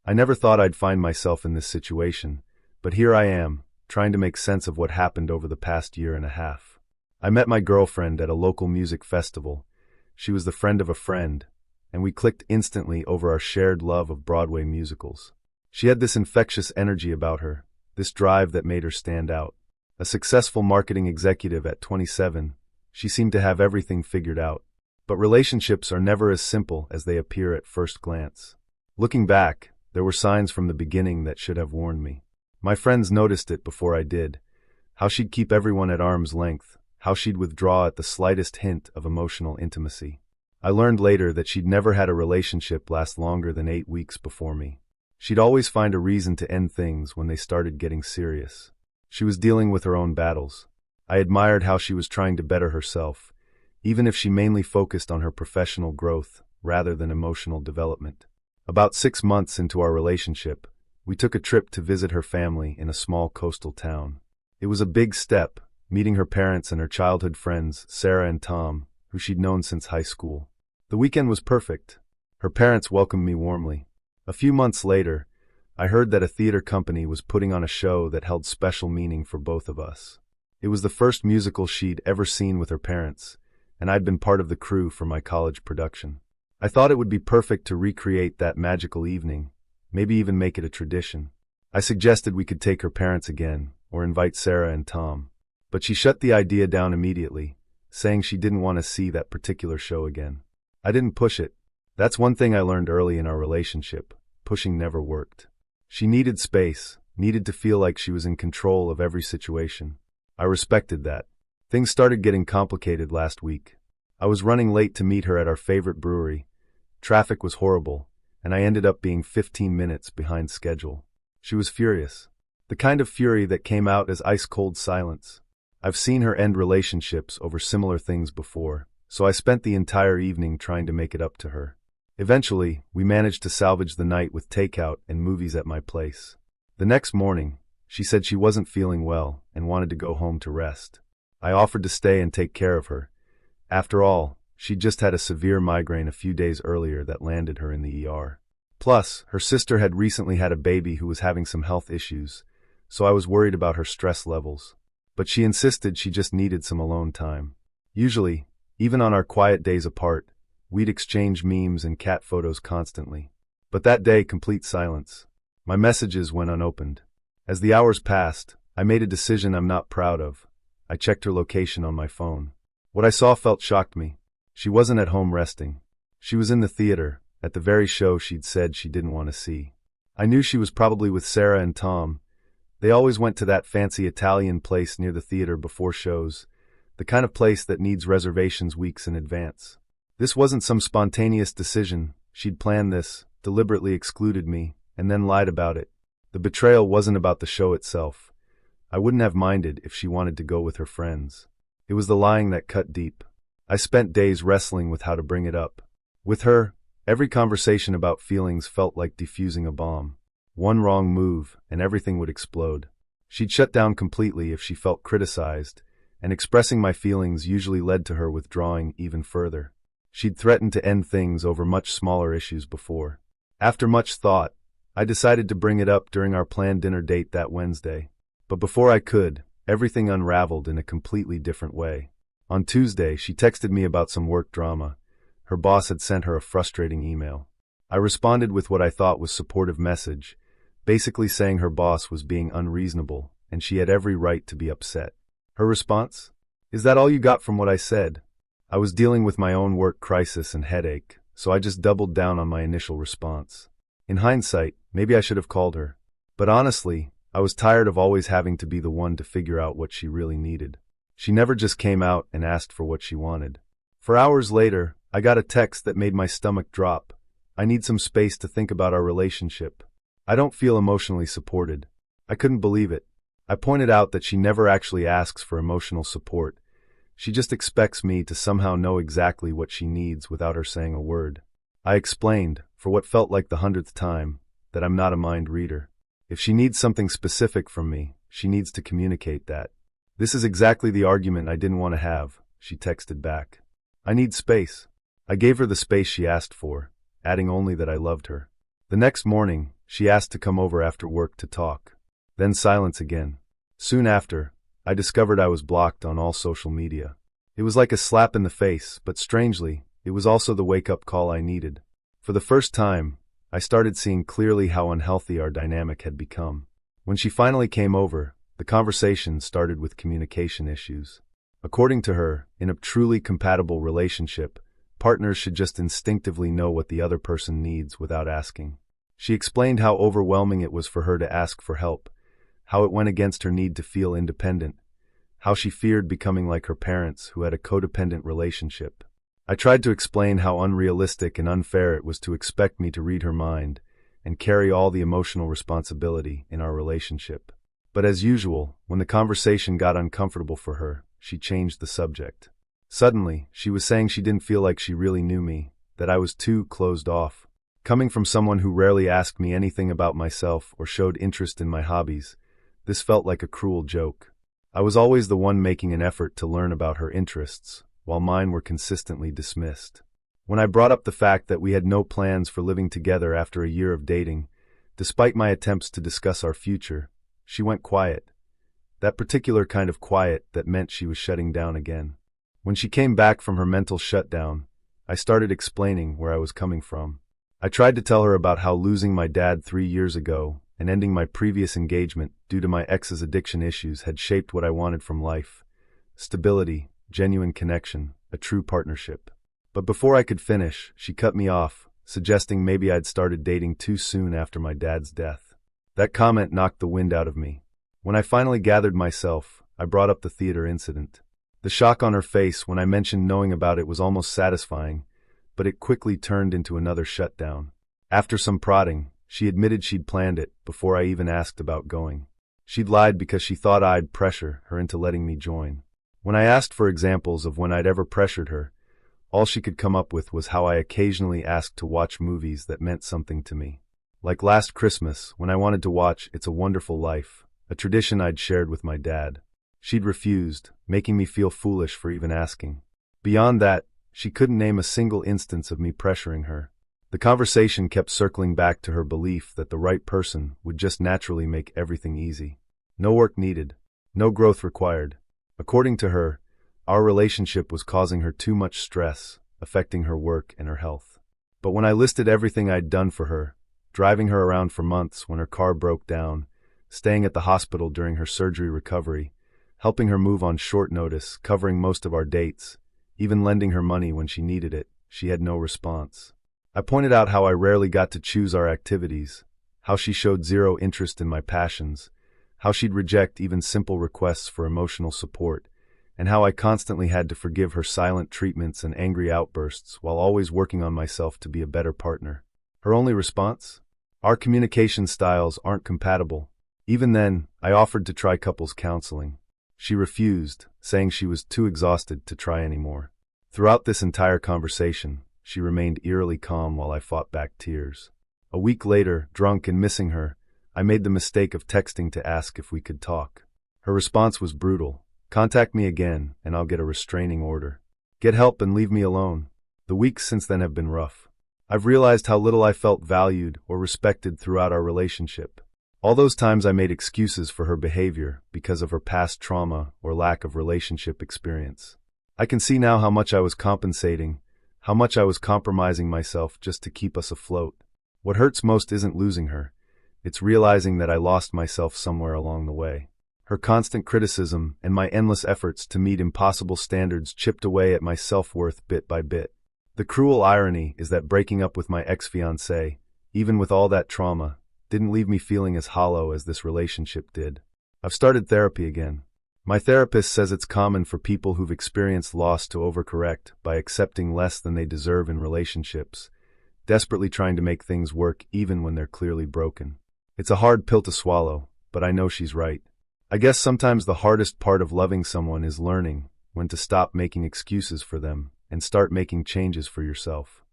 I never thought I'd find myself in this situation, but here I am, trying to make sense of what happened over the past year and a half. I met my girlfriend at a local music festival. She was the friend of a friend, and we clicked instantly over our shared love of Broadway musicals. She had this infectious energy about her, this drive that made her stand out. A successful marketing executive at 27, she seemed to have everything figured out. But relationships are never as simple as they appear at first glance. Looking back, there were signs from the beginning that should have warned me. My friends noticed it before I did. How she'd keep everyone at arm's length, how she'd withdraw at the slightest hint of emotional intimacy. I learned later that she'd never had a relationship last longer than 8 weeks before me. She'd always find a reason to end things when they started getting serious. She was dealing with her own battles. I admired how she was trying to better herself, even if she mainly focused on her professional growth rather than emotional development. About 6 months into our relationship, we took a trip to visit her family in a small coastal town. It was a big step, meeting her parents and her childhood friends, Sarah and Tom, who she'd known since high school. The weekend was perfect. Her parents welcomed me warmly. A few months later, I heard that a theater company was putting on a show that held special meaning for both of us. It was the first musical she'd ever seen with her parents, and I'd been part of the crew for my college production. I thought it would be perfect to recreate that magical evening, maybe even make it a tradition. I suggested we could take her parents again, or invite Sarah and Tom. But she shut the idea down immediately, saying she didn't want to see that particular show again. I didn't push it. That's one thing I learned early in our relationship. Pushing never worked. She needed space, needed to feel like she was in control of every situation. I respected that. Things started getting complicated last week. I was running late to meet her at our favorite brewery. Traffic was horrible, and I ended up being 15 minutes behind schedule. She was furious. The kind of fury that came out as ice-cold silence. I've seen her end relationships over similar things before, so I spent the entire evening trying to make it up to her. Eventually, we managed to salvage the night with takeout and movies at my place. The next morning, she said she wasn't feeling well and wanted to go home to rest. I offered to stay and take care of her. After all, she'd just had a severe migraine a few days earlier that landed her in the ER. Plus, her sister had recently had a baby who was having some health issues, so I was worried about her stress levels. But she insisted she just needed some alone time. Usually, even on our quiet days apart, we'd exchange memes and cat photos constantly. But that day, complete silence. My messages went unopened. As the hours passed, I made a decision I'm not proud of. I checked her location on my phone. What I saw shocked me. She wasn't at home resting. She was in the theater, at the very show she'd said she didn't want to see. I knew she was probably with Sarah and Tom. They always went to that fancy Italian place near the theater before shows, the kind of place that needs reservations weeks in advance. This wasn't some spontaneous decision. She'd planned this, deliberately excluded me, and then lied about it. The betrayal wasn't about the show itself. I wouldn't have minded if she wanted to go with her friends. It was the lying that cut deep. I spent days wrestling with how to bring it up. With her, every conversation about feelings felt like defusing a bomb. One wrong move, and everything would explode. She'd shut down completely if she felt criticized, and expressing my feelings usually led to her withdrawing even further. She'd threatened to end things over much smaller issues before. After much thought, I decided to bring it up during our planned dinner date that Wednesday. But before I could, everything unraveled in a completely different way. On Tuesday, she texted me about some work drama. Her boss had sent her a frustrating email. I responded with what I thought was a supportive message, basically saying her boss was being unreasonable and she had every right to be upset. Her response? "Is that all you got from what I said?" I was dealing with my own work crisis and headache, so I just doubled down on my initial response. In hindsight, maybe I should have called her. But honestly, I was tired of always having to be the one to figure out what she really needed. She never just came out and asked for what she wanted. For hours later, I got a text that made my stomach drop. "I need some space to think about our relationship. I don't feel emotionally supported." I couldn't believe it. I pointed out that she never actually asks for emotional support. She just expects me to somehow know exactly what she needs without her saying a word. I explained, for what felt like the 100th time, that I'm not a mind reader. If she needs something specific from me, she needs to communicate that. "This is exactly the argument I didn't want to have," she texted back. "I need space." I gave her the space she asked for, adding only that I loved her. The next morning, She asked to come over after work to talk. Then silence again. Soon after, I discovered I was blocked on all social media. It was like a slap in the face, but strangely, it was also the wake-up call I needed. For the first time, I started seeing clearly how unhealthy our dynamic had become. When she finally came over, the conversation started with communication issues. According to her, in a truly compatible relationship, partners should just instinctively know what the other person needs without asking. She explained how overwhelming it was for her to ask for help, how it went against her need to feel independent, how she feared becoming like her parents who had a codependent relationship. I tried to explain how unrealistic and unfair it was to expect me to read her mind and carry all the emotional responsibility in our relationship. But as usual, when the conversation got uncomfortable for her, she changed the subject. Suddenly, she was saying she didn't feel like she really knew me, that I was too closed off. Coming from someone who rarely asked me anything about myself or showed interest in my hobbies, this felt like a cruel joke. I was always the one making an effort to learn about her interests, while mine were consistently dismissed. When I brought up the fact that we had no plans for living together after a year of dating, despite my attempts to discuss our future, she went quiet. That particular kind of quiet that meant she was shutting down again. When she came back from her mental shutdown, I started explaining where I was coming from. I tried to tell her about how losing my dad 3 years ago and ending my previous engagement due to my ex's addiction issues had shaped what I wanted from life: stability, genuine connection, a true partnership. But before I could finish, she cut me off, suggesting maybe I'd started dating too soon after my dad's death. That comment knocked the wind out of me. When I finally gathered myself, I brought up the theater incident. The shock on her face when I mentioned knowing about it was almost satisfying, but it quickly turned into another shutdown. After some prodding, she admitted she'd planned it before I even asked about going. She'd lied because she thought I'd pressure her into letting me join. When I asked for examples of when I'd ever pressured her, all she could come up with was how I occasionally asked to watch movies that meant something to me. Like last Christmas, when I wanted to watch It's a Wonderful Life, a tradition I'd shared with my dad. She'd refused, making me feel foolish for even asking. Beyond that, she couldn't name a single instance of me pressuring her. The conversation kept circling back to her belief that the right person would just naturally make everything easy. No work needed, no growth required. According to her, our relationship was causing her too much stress, affecting her work and her health. But when I listed everything I'd done for her, driving her around for months when her car broke down, staying at the hospital during her surgery recovery, helping her move on short notice, covering most of our dates, even lending her money when she needed it, she had no response. I pointed out how I rarely got to choose our activities, how she showed zero interest in my passions, how she'd reject even simple requests for emotional support, and how I constantly had to forgive her silent treatments and angry outbursts while always working on myself to be a better partner. Her only response? Our communication styles aren't compatible. Even then, I offered to try couples counseling. She refused, saying she was too exhausted to try anymore. Throughout this entire conversation, she remained eerily calm while I fought back tears. A week later, drunk and missing her, I made the mistake of texting to ask if we could talk. Her response was brutal. Contact me again, and I'll get a restraining order. Get help and leave me alone. The weeks since then have been rough. I've realized how little I felt valued or respected throughout our relationship. All those times I made excuses for her behavior because of her past trauma or lack of relationship experience. I can see now how much I was compensating, how much I was compromising myself just to keep us afloat. What hurts most isn't losing her. It's realizing that I lost myself somewhere along the way. Her constant criticism and my endless efforts to meet impossible standards chipped away at my self-worth bit by bit. The cruel irony is that breaking up with my ex-fiancé, even with all that trauma, didn't leave me feeling as hollow as this relationship did. I've started therapy again. My therapist says it's common for people who've experienced loss to overcorrect by accepting less than they deserve in relationships, desperately trying to make things work even when they're clearly broken. It's a hard pill to swallow, but I know she's right. I guess sometimes the hardest part of loving someone is learning when to stop making excuses for them and start making changes for yourself.